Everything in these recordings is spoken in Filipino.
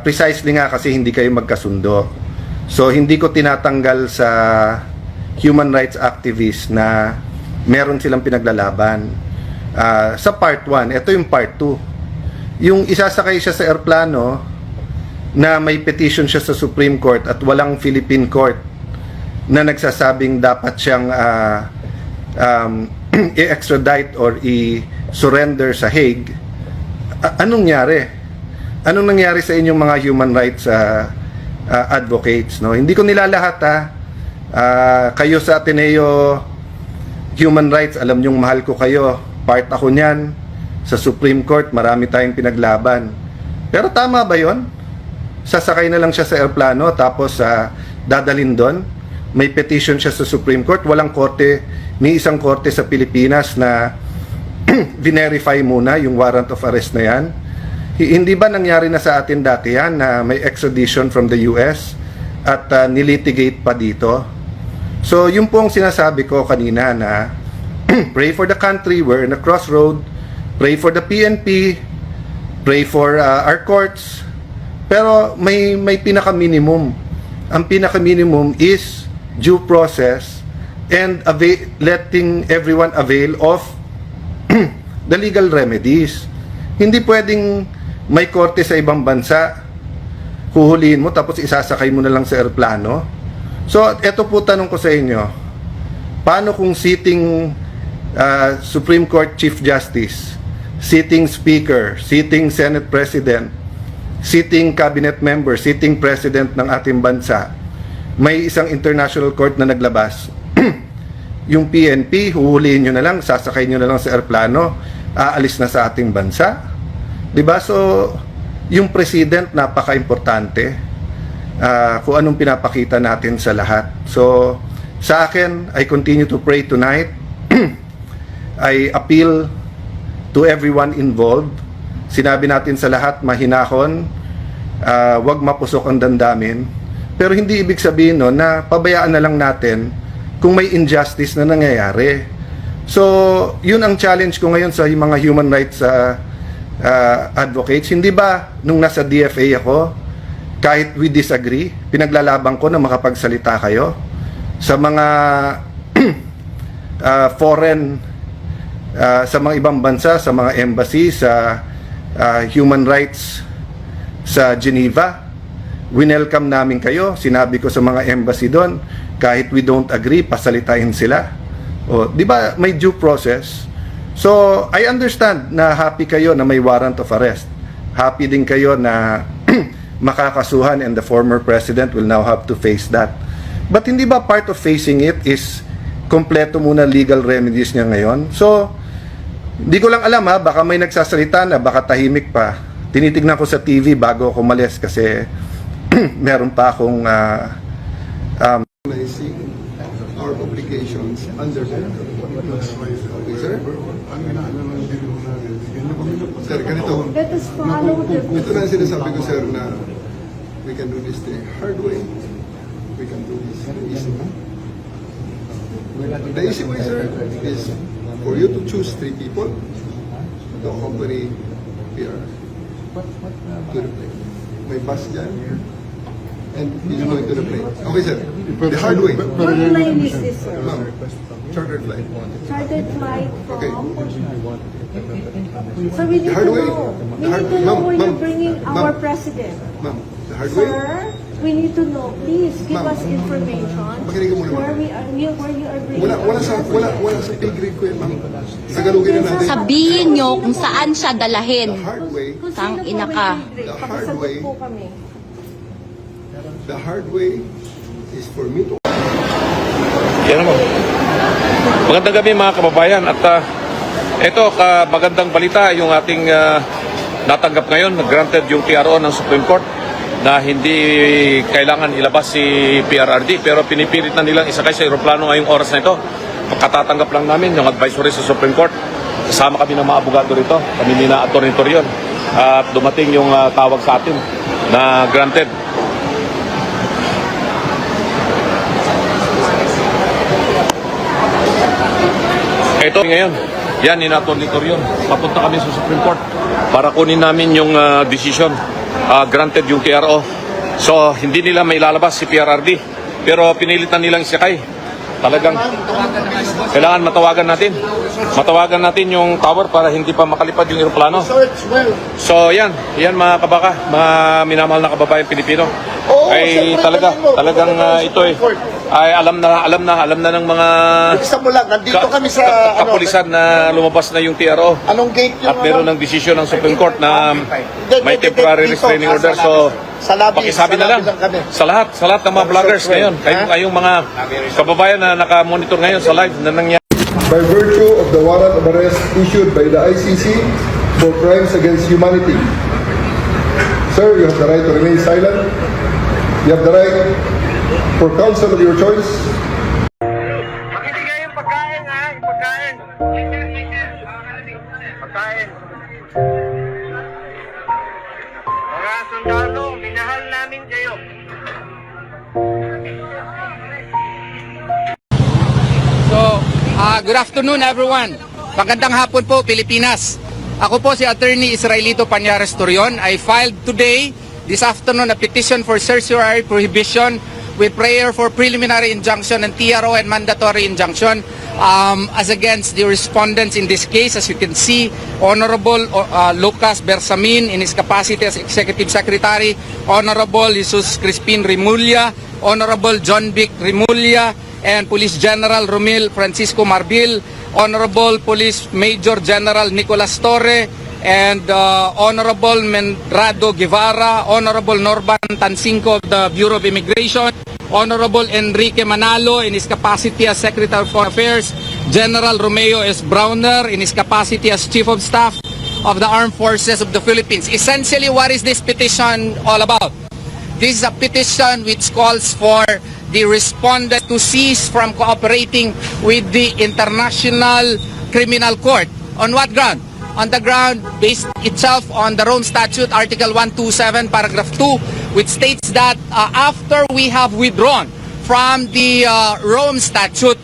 Precisely nga kasi hindi kayo magkasundo. So hindi ko tinatanggal sa human rights activists na meron silang pinaglalaban. Sa part 1, ito yung part 2. Yung isasakay siya sa eroplano na may petition siya sa Supreme Court at walang Philippine court na nagsasabing dapat siyang i-extradite or i-surrender sa Hague. Anong nangyari? Anong nangyari sa inyong mga human rights advocates? No? Hindi ko nilalahat kayo sa Ateneo Human Rights, alam nyong mahal ko kayo. Part ako niyan. Sa Supreme Court, marami tayong pinaglaban. Pero tama ba yon? Sasakay na lang siya sa aeroplano tapos dadalhin doon. May petition siya sa Supreme Court. Walang korte, ni isang korte sa Pilipinas na verify muna yung warrant of arrest na yan. Hindi ba nangyari na sa atin dati yan na may extradition from the US at nilitigate pa dito? So yung pong sinasabi ko kanina na pray for the country, we're in a crossroad, pray for the PNP, pray for our courts, pero may pinaka-minimum. Ang pinaka-minimum is due process and letting everyone avail of the legal remedies. Hindi pwedeng may korte sa ibang bansa, huhulihin mo tapos isasakay mo na lang sa eroplano. So, eto po tanong ko sa inyo. Paano kung sitting Supreme Court Chief Justice, sitting Speaker, sitting Senate President, sitting Cabinet Member, sitting President ng ating bansa, may isang international court na naglabas, yung PNP, huhulihin nyo na lang, sasakay nyo na lang sa eroplano, aalis na sa ating bansa? Diba? So, yung President, napaka-importante. Kung anong pinapakita natin sa lahat. So, sa akin, I continue to pray tonight. I appeal to everyone involved. Sinabi natin sa lahat, mahinahon, wag mapusok ang damdamin. Pero hindi ibig sabihin no, na pabayaan na lang natin kung may injustice na nangyayari. So, yun ang challenge ko ngayon sa mga human rights advocates. Hindi ba nung nasa DFA ako, kahit we disagree, pinaglalaban ko na makapagsalita kayo sa mga foreign, sa mga ibang bansa, sa mga embassy, sa human rights sa Geneva. Winelcome namin kayo. Sinabi ko sa mga embassy doon, kahit we don't agree, pasalitain sila. O, di ba may due process? So, I understand na happy kayo na may warrant of arrest. Happy din kayo na makakasuhan and the former president will now have to face that. But hindi ba part of facing it is kompleto muna legal remedies niya ngayon? So, hindi ko lang alam baka may nagsasalita na, baka tahimik pa. Tinitignan ko sa TV bago ako umalis kasi meron pa akong our obligations under the okay, sir? Sir, ganito. Let us follow the rules. Ito na ang sinasabi ko, sir, na we can do this the hard way. We can do this the easy way. The easy way, sir, is for you to choose 3 people to accompany PR to the plane. May bus dyan, and he's going to the plane. Okay, sir. The hard way. What plane is this, sir? Ma'am, chartered flight. Chartered flight Okay. from? So we need hard to way. know. We The hard- need to know ma'am, where you're ma'am, bringing our ma'am. president. Ma'am, the hard way. Sir, we need to know. Please give Ma'am. us information Makinig ka muna, ma'am. where you are bringing Wala sa pay grade ko yan, ma'am. Tagalogin na natin. Sabihin nyo kung saan siya dalahin. The hard way, Kung Tang sino po ina may ka. grade, The hard pakisagot way. po kami. the hard way is for me to Yan mo. Magandang gabi mga kababayan at ito magandang balita yung ating natanggap ngayon, granted yung PRO ng Supreme Court na hindi kailangan ilabas si PRRD pero pinipilit na nilang isakay sa eroplano ngayong oras na ito. Pagkatatanggap lang namin yung advisory sa Supreme Court. Kasama kami ng mga abogado rito, kami ni na Atty. Torion at dumating yung tawag sa atin na granted. Ito ngayon, yan ni Atty. Torion. Papunta kami sa Supreme Court para kunin namin yung decision granted yung TRO. So, hindi nila may lalabas si PRRD. Pero pinilitan nilang isakay. Talagang kailangan matawagan natin. Matawagan natin yung tower para hindi pa makalipad yung eroplano. So, yan mga kabaka, mga minamahal na kababayan Pilipino. Ay talagang ito ay alam na ng mga Isa mo lang, nandito kami sa kapulisan na lumabas na yung TRO. Anong gate yung At meron ng desisyon ng Supreme Court na may temporary restraining order. So, pakisabi na lang sa lahat ng mga vloggers ngayon, kayong mga kababayan na naka-monitor ngayon sa live na nangyari. By virtue of the warrant of arrest issued by the ICC for crimes against humanity. Sir, you have the right to remain silent. You have the right for counsel of your choice. Makibigay yung pagkain, ha? Yung pagkain. Pagkain. Mga sundalo, minahal namin kayo. So, good afternoon everyone. Magandang hapon po, Pilipinas. Ako po si Attorney Israelito Pañares Torion. I filed today, this afternoon, a petition for certiorari prohibition with prayer for preliminary injunction and TRO and mandatory injunction as against the respondents in this case. As you can see, Honorable Lucas Bersamin in his capacity as Executive Secretary, Honorable Jesus Crispin Rimulya, Honorable John Vic Rimulya, and Police General Romil Francisco Marbil, Honorable Police Major General Nicolas Torre, and Honorable Menrado Guevara, Honorable Norban Tansinco of the Bureau of Immigration, Honorable Enrique Manalo in his capacity as Secretary of Foreign Affairs, General Romeo S. Browner in his capacity as Chief of Staff of the Armed Forces of the Philippines. Essentially, what is this petition all about? This is a petition which calls for the respondent to cease from cooperating with the International Criminal Court. On what ground? On the ground based itself on the Rome Statute, Article 127, Paragraph 2, which states that after we have withdrawn from the Rome Statute,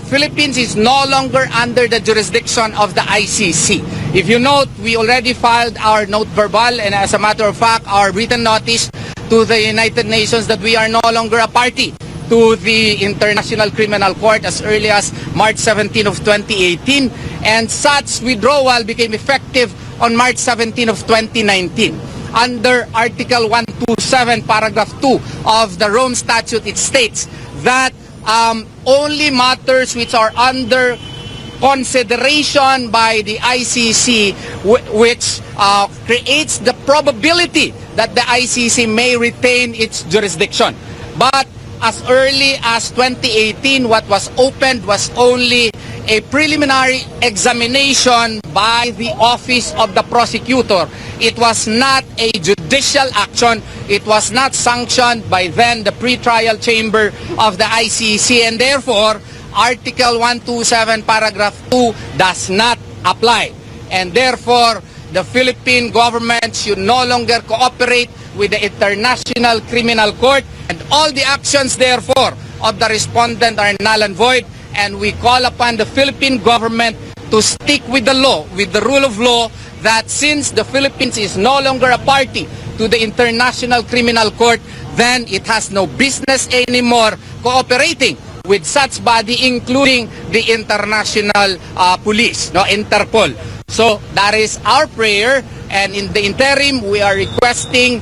Philippines is no longer under the jurisdiction of the ICC. If you note, we already filed our note verbal and as a matter of fact, our written notice to the United Nations that we are no longer a party to the International Criminal Court as early as March 17 of 2018, and such withdrawal became effective on March 17 of 2019. Under Article 127, Paragraph 2 of the Rome Statute, it states that only matters which are under consideration by the ICC, which creates the probability that the ICC may retain its jurisdiction. But as early as 2018, what was opened was only a preliminary examination by the Office of the Prosecutor. It was not a judicial action. It was not sanctioned by then the pretrial chamber of the ICC, and therefore, Article 127, Paragraph 2 does not apply. And therefore, the Philippine government should no longer cooperate with the International Criminal Court, and all the actions, therefore, of the respondent are null and void, and we call upon the Philippine government to stick with the law, with the rule of law, that since the Philippines is no longer a party to the International Criminal Court, then it has no business anymore cooperating with such body, including the International Police, Interpol. So that is our prayer, and in the interim, we are requesting,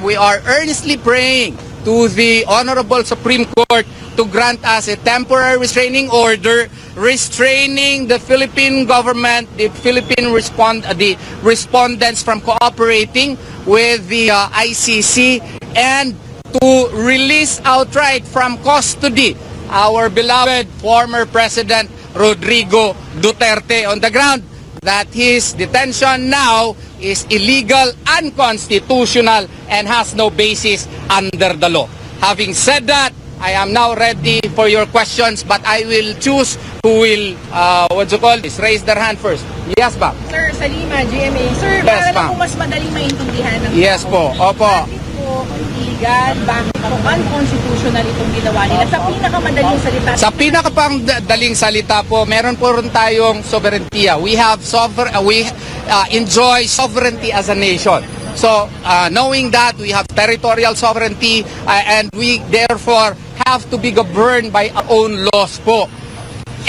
we are earnestly praying to the Honorable Supreme Court to grant us a temporary restraining order restraining the Philippine government, the respondents from cooperating with the ICC, and to release outright from custody our beloved former President Rodrigo Duterte, on the ground that his detention now is illegal, unconstitutional, and has no basis under the law. Having said that, I am now ready for your questions, but I will choose who will, raise their hand first. Yes, ma'am. Sir, Salima, GMA. Sir, Yes, para lang ma'am. po mas madaling maintindihan ng Yes po, opo. Bakit po illegal, bakit po unconstitutional itong ginawa nila? Sa pinakamadaling salita. Sa pinakapangdaling salita po, meron po rin tayong sovereignty. We have we enjoy sovereignty as a nation. So, knowing that we have territorial sovereignty and we therefore have to be governed by our own laws po.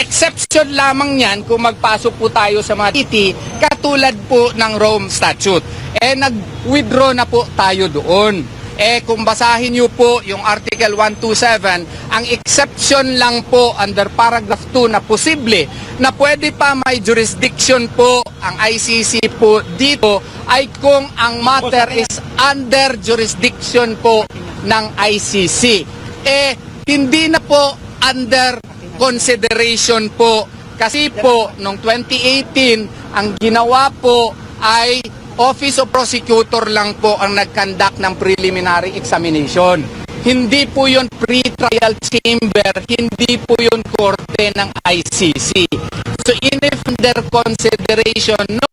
Exception lamang yan kung magpasok po tayo sa mga treaty katulad po ng Rome Statute. Nag-withdraw na po tayo doon. Kung basahin niyo po yung Article 127, ang exception lang po under paragraph 2 na posible na pwede pa may jurisdiction po ang ICC po dito ay kung ang matter is under jurisdiction po ng ICC. Hindi na po under consideration po kasi po noong 2018 ang ginawa po ay Office of Prosecutor lang po ang nag-conduct ng preliminary examination. Hindi po yun pre-trial chamber, hindi po yun korte ng ICC. So in under consideration, no